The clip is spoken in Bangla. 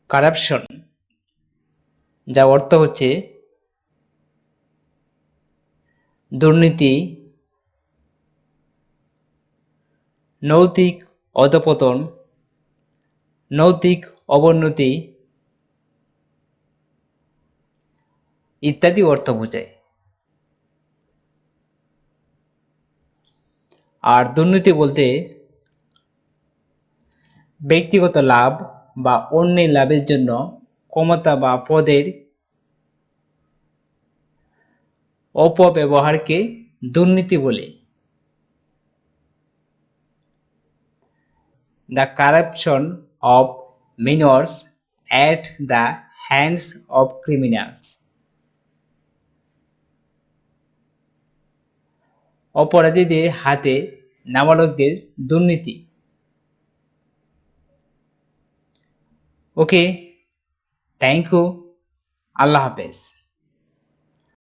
কারাপশন, যার অর্থ হচ্ছে দুর্নীতি, নৈতিক অধঃপতন, নৈতিক অবনতি ইত্যাদি অর্থ বোঝায়। আর দুর্নীতি বলতে ব্যক্তিগত লাভ বা অন্যের লাভের জন্য ক্ষমতা বা পদের অপব্যবহারকে দুর্নীতি বলে। The corruption of minors at the hands of criminals. অপরাধীদের হাতে নাবালকদের দুর্নীতি। ওকে, থ্যাংক ইউ, আল্লাহ হাফেজ।